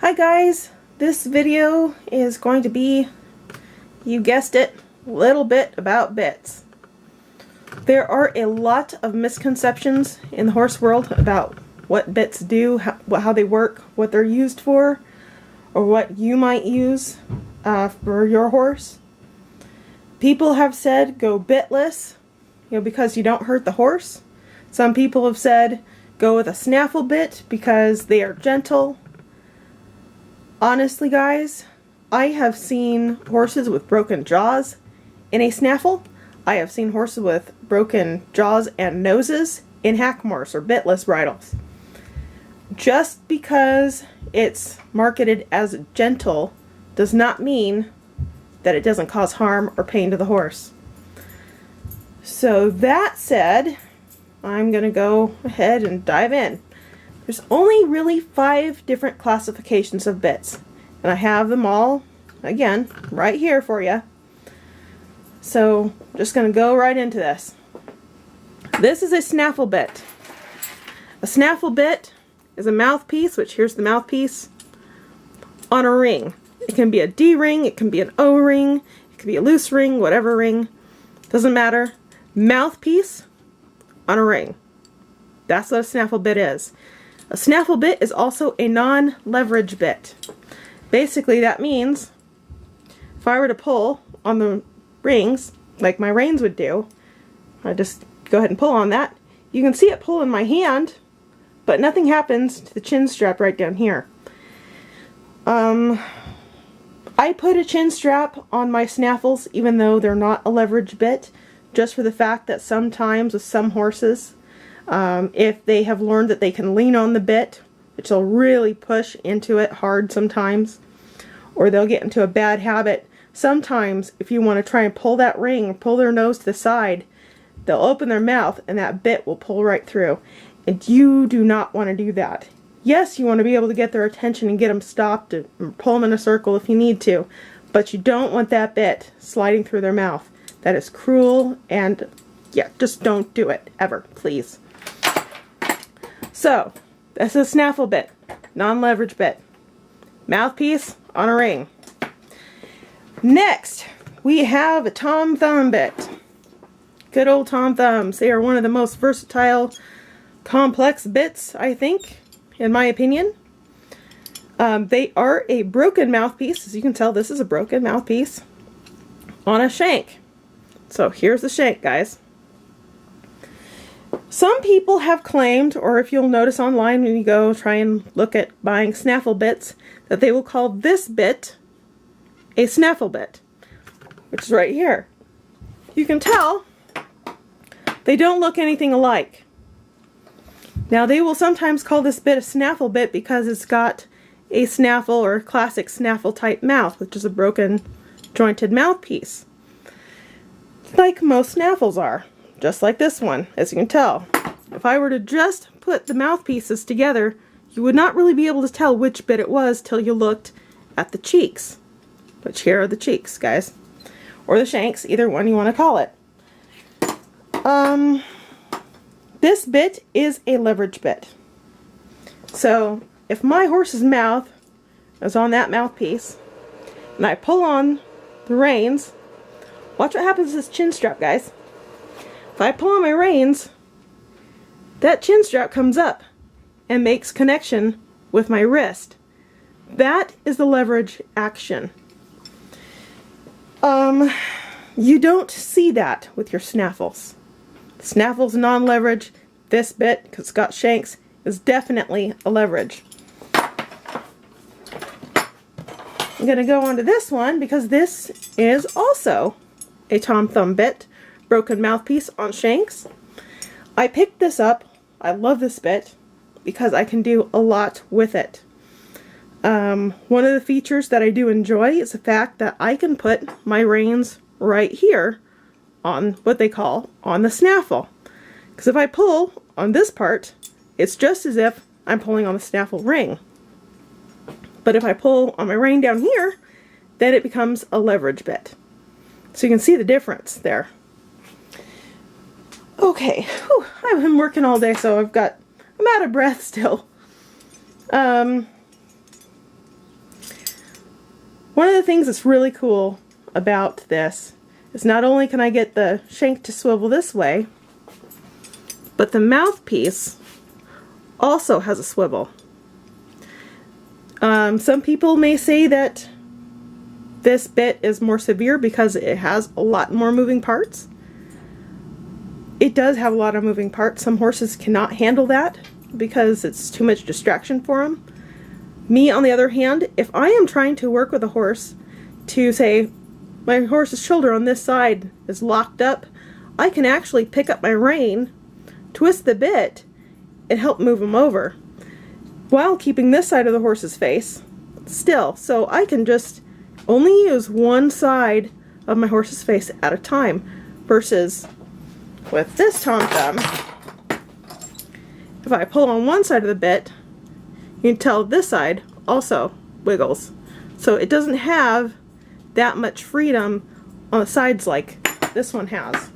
Hi guys, this video is going to be, you guessed it, a little bit about bits. There are a lot of misconceptions in the horse world about what bits do, how they work, what they're used for, or what you might use for your horse. People have said go bitless, because you don't hurt the horse. Some people have said go with a snaffle bit because they are gentle. Honestly, guys, I have seen horses with broken jaws in a snaffle. I have seen horses with broken jaws and noses in Hackamores or bitless bridles. Just because it's marketed as gentle does not mean that it doesn't cause harm or pain to the horse. So that said, I'm going to go ahead and dive in. There's only really 5 different classifications of bits, and I have them all, again, right here for you. So, I'm just going to go right into this. This is a snaffle bit. A snaffle bit is a mouthpiece, which here's the mouthpiece, on a ring. It can be a D ring, it can be an O ring, it can be a loose ring, whatever ring, doesn't matter. Mouthpiece on a ring. That's what a snaffle bit is. A snaffle bit is also a non-leverage bit. Basically, that means if I were to pull on the rings, like my reins would do, I just go ahead and pull on that. You can see it pull in my hand, but nothing happens to the chin strap right down here. I put a chin strap on my snaffles, even though they're not a leverage bit, just for the fact that sometimes with some horses, if they have learned that they can lean on the bit, which they'll really push into it hard sometimes, or they'll get into a bad habit. Sometimes if you want to try and pull that ring or pull their nose to the side, they'll open their mouth and that bit will pull right through. And you do not want to do that. Yes, you want to be able to get their attention and get them stopped and pull them in a circle if you need to, but you don't want that bit sliding through their mouth. That is cruel, and yeah, just don't do it ever, please. So, that's a snaffle bit, non-leverage bit. Mouthpiece on a ring. Next, we have a Tom Thumb bit. Good old Tom Thumbs. They are one of the most versatile, complex bits, I think, in my opinion. They are a broken mouthpiece. As you can tell, this is a broken mouthpiece on a shank. So here's the shank, guys. Some people have claimed, or if you'll notice online when you go try and look at buying snaffle bits, that they will call this bit a snaffle bit, which is right here. You can tell they don't look anything alike. Now they will sometimes call this bit a snaffle bit because it's got a snaffle or classic snaffle type mouth, which is a broken jointed mouthpiece. Like most snaffles are, just like this one, as you can tell. If I were to just put the mouthpieces together, you would not really be able to tell which bit it was till you looked at the cheeks. Which here are the cheeks, guys. Or the shanks, either one you want to call it. This bit is a leverage bit. So, if my horse's mouth is on that mouthpiece, and I pull on the reins, watch what happens to this chin strap, guys. If I pull on my reins, that chin strap comes up and makes connection with my wrist. That is the leverage action. You don't see that with your snaffles. Snaffle's non-leverage. This bit, because it's got shanks, is definitely a leverage. I'm going to go on to this one because this is also a Tom Thumb bit, broken mouthpiece on shanks. I picked this up. I love this bit because I can do a lot with it. One of the features that I do enjoy is the fact that I can put my reins right here on what they call on the snaffle. Because if I pull on this part, it's just as if I'm pulling on the snaffle ring. But if I pull on my rein down here, then it becomes a leverage bit. So you can see the difference there. Okay, whew, I've been working all day, so I'm out of breath still. One of the things that's really cool about this is not only can I get the shank to swivel this way, but the mouthpiece also has a swivel. Some people may say that this bit is more severe because it has a lot more moving parts. It does have a lot of moving parts. Some horses cannot handle that because it's too much distraction for them. Me, on the other hand, if I am trying to work with a horse to say my horse's shoulder on this side is locked up, I can actually pick up my rein, twist the bit, and help move him over while keeping this side of the horse's face still. So I can just only use one side of my horse's face at a time, versus with this tom thumb, if I pull on one side of the bit, you can tell this side also wiggles. So it doesn't have that much freedom on the sides like this one has.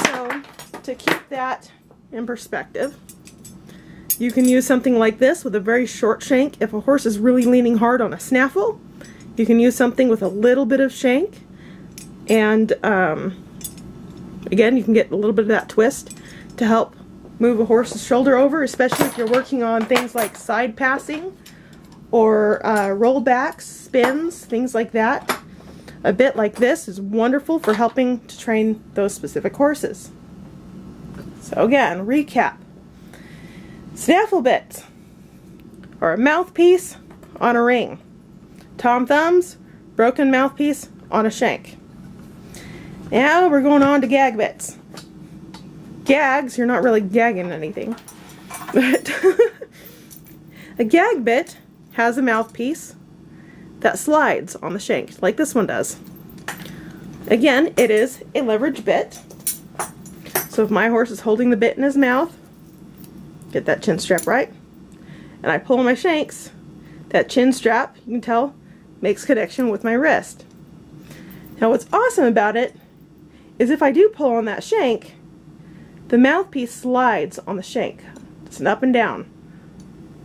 So to keep that in perspective, you can use something like this with a very short shank. If a horse is really leaning hard on a snaffle, you can use something with a little bit of shank, and again, you can get a little bit of that twist to help move a horse's shoulder over, especially if you're working on things like side passing or rollbacks, spins, things like that. A bit like this is wonderful for helping to train those specific horses. So again, recap. Snaffle bits are a mouthpiece on a ring. Tom thumbs, broken mouthpiece on a shank. Now we're going on to gag bits. Gags, you're not really gagging anything, but a gag bit has a mouthpiece that slides on the shank, like this one does. Again, it is a leverage bit. So if my horse is holding the bit in his mouth, get that chin strap right, and I pull on my shanks, that chin strap, you can tell, makes connection with my wrist. Now what's awesome about it is if I do pull on that shank, the mouthpiece slides on the shank. It's an up and down.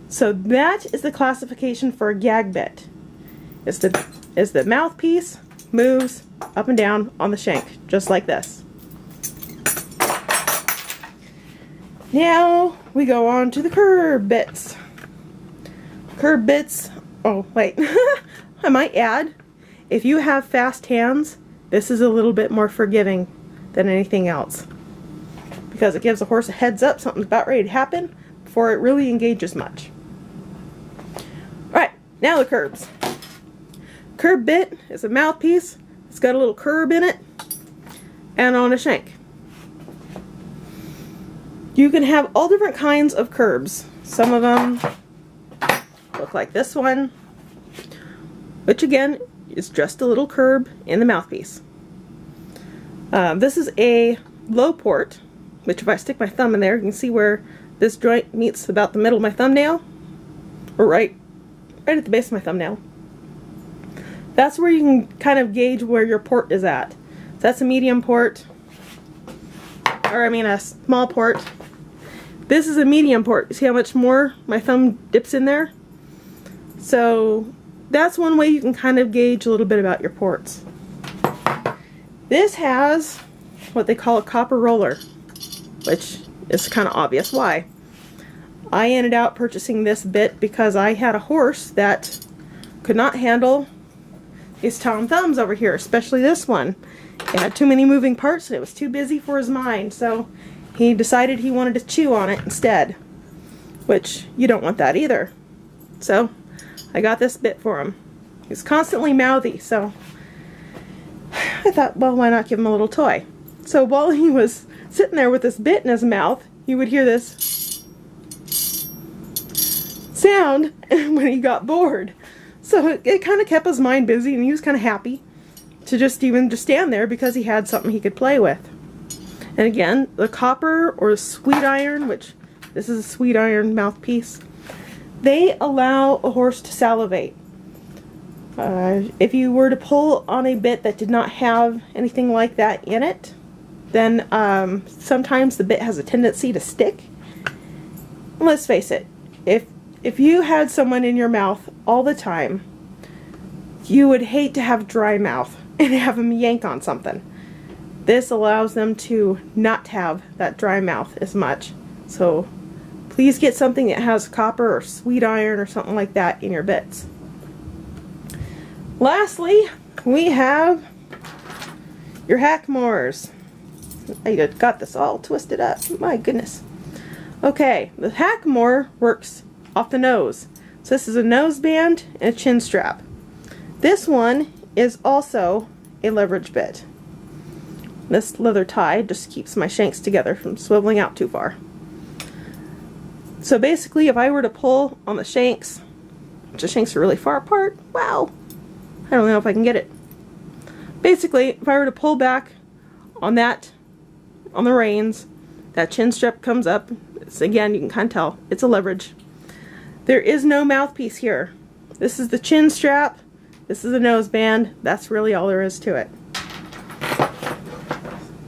So that is the classification for a gag bit. Is the mouthpiece moves up and down on the shank, just like this. Now we go on to the curb bits. Curb bits, oh wait, I might add, if you have fast hands, this is a little bit more forgiving than anything else, because it gives the horse a heads up something's about ready to happen before it really engages much. Alright, now the curbs. Curb bit is a mouthpiece. It's got a little curb in it and on a shank. You can have all different kinds of curbs. Some of them look like this one, which again is just a little curb in the mouthpiece. This is a low port, which if I stick my thumb in there, you can see where this joint meets about the middle of my thumbnail, or right at the base of my thumbnail. That's where you can kind of gauge where your port is at. So that's a medium port, or I mean a small port. This is a medium port. See how much more my thumb dips in there? So that's one way you can kind of gauge a little bit about your ports. This has what they call a copper roller, which is kind of obvious why. I ended up purchasing this bit because I had a horse that could not handle these tom thumbs over here, especially this one. It had too many moving parts and it was too busy for his mind, so he decided he wanted to chew on it instead, which you don't want that either. So I got this bit for him. He's constantly mouthy, so I thought, well, why not give him a little toy? So while he was sitting there with this bit in his mouth, you would hear this sound when he got bored. So it kind of kept his mind busy, and he was kind of happy to just even stand there because he had something he could play with. And again, the copper or sweet iron, which this is a sweet iron mouthpiece, they allow a horse to salivate. If you were to pull on a bit that did not have anything like that in it, then sometimes the bit has a tendency to stick. And let's face it, if you had someone in your mouth all the time, you would hate to have dry mouth and have them yank on something. This allows them to not have that dry mouth as much. So please get something that has copper or sweet iron or something like that in your bits. Lastly, we have your Hackmores. I got this all twisted up. My goodness. Okay, the Hackmore works off the nose. So this is a nose band and a chin strap. This one is also a leverage bit. This leather tie just keeps my shanks together from swiveling out too far. So basically, if I were to pull on the shanks, which the shanks are really far apart, wow, I don't know if I can get it. Basically, if I were to pull back on that, on the reins, that chin strap comes up. It's, again, you can kind of tell, it's a leverage. There is no mouthpiece here. This is the chin strap, this is a nose band, that's really all there is to it.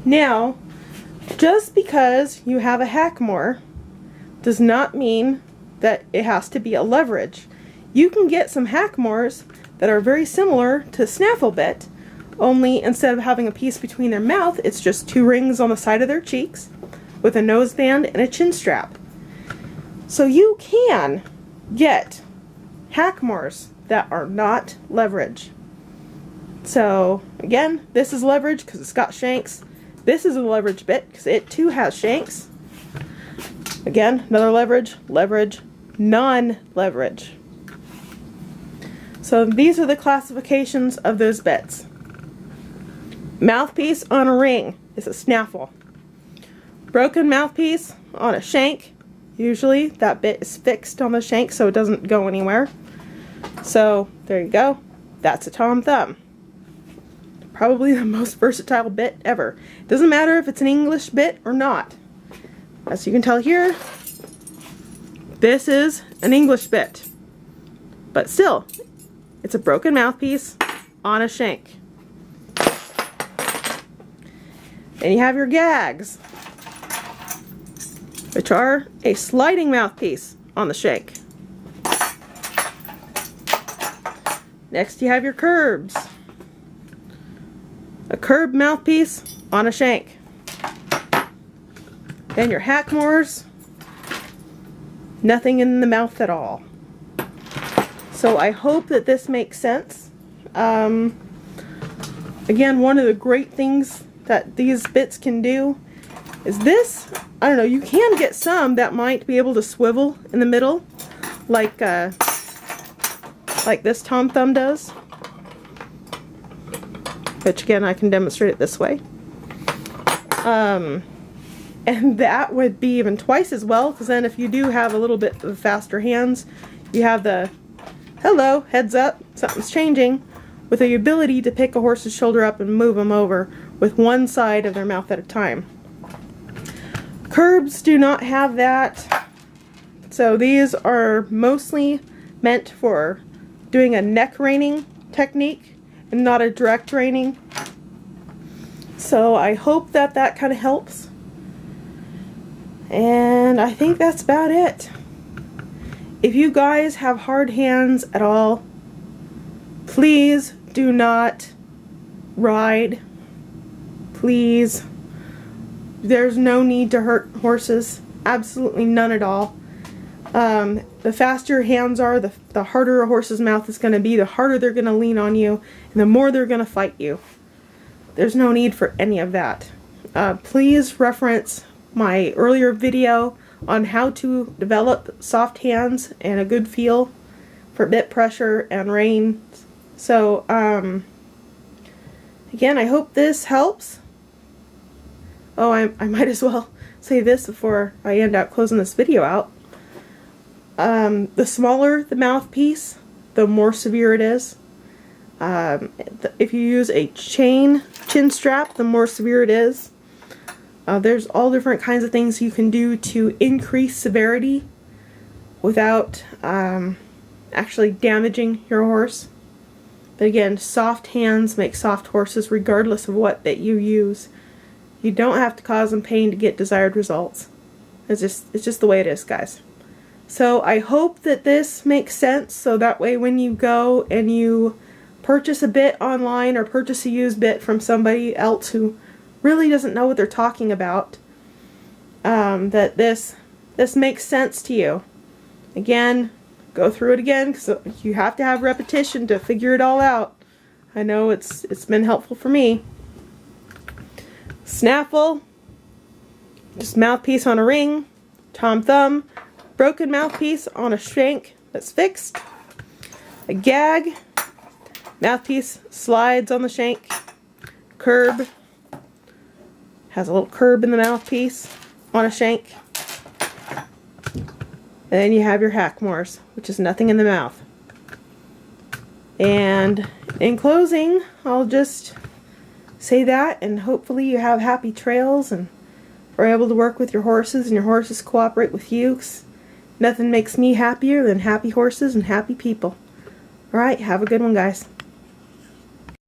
Now, just because you have a Hackmore does not mean that it has to be a leverage. You can get some Hackmores that are very similar to a snaffle bit, only instead of having a piece between their mouth, it's just two rings on the side of their cheeks with a nose band and a chin strap. So you can get Hackmores that are not leverage. So again, this is leverage because it's got shanks. This is a leverage bit because it too has shanks. Again, another leverage, leverage, non-leverage. So these are the classifications of those bits. Mouthpiece on a ring is a snaffle. Broken mouthpiece on a shank, usually that bit is fixed on the shank so it doesn't go anywhere. So there you go, that's a tom thumb. Probably the most versatile bit ever. Doesn't matter if it's an English bit or not. As you can tell here, this is an English bit. But still, it's a broken mouthpiece on a shank. Then you have your gags, which are a sliding mouthpiece on the shank. Next you have your curbs. A curb mouthpiece on a shank. Then your Hackmores, nothing in the mouth at all. So I hope that this makes sense. Again, one of the great things that these bits can do is this. I don't know, you can get some that might be able to swivel in the middle like this tom thumb does. Which again, I can demonstrate it this way. And that would be even twice as well, because then if you do have a little bit of faster hands, you have the hello, heads up, something's changing, with the ability to pick a horse's shoulder up and move them over with one side of their mouth at a time. Curbs do not have that, so these are mostly meant for doing a neck reining technique and not a direct reining. So I hope that that kind of helps. And I think that's about it. If you guys have hard hands at all, please do not ride. Please. There's no need to hurt horses. Absolutely none at all. The faster your hands are, the harder a horse's mouth is going to be, the harder they're going to lean on you, and the more they're going to fight you. There's no need for any of that. Please reference my earlier video on how to develop soft hands and a good feel for bit pressure and rein. So, again, I hope this helps. Oh, I might as well say this before I end up closing this video out. The smaller the mouthpiece, the more severe it is. If you use a chin strap, the more severe it is. There's all different kinds of things you can do to increase severity without actually damaging your horse. But again, soft hands make soft horses regardless of what that you use. You don't have to cause them pain to get desired results. It's just the way it is, guys. So I hope that this makes sense, so that way when you go and you purchase a bit online or purchase a used bit from somebody else who really doesn't know what they're talking about, that this makes sense to you. Again, go through it again, because you have to have repetition to figure it all out. I know it's been helpful for me. Snaffle, just mouthpiece on a ring. Tom thumb, broken mouthpiece on a shank that's fixed. A gag, mouthpiece slides on the shank. Curb, has a little curb in the mouthpiece on a shank. And then you have your Hackmores, which is nothing in the mouth. And in closing, I'll just say that, and hopefully you have happy trails and are able to work with your horses and your horses cooperate with you. 'Cause nothing makes me happier than happy horses and happy people. Alright, have a good one, guys.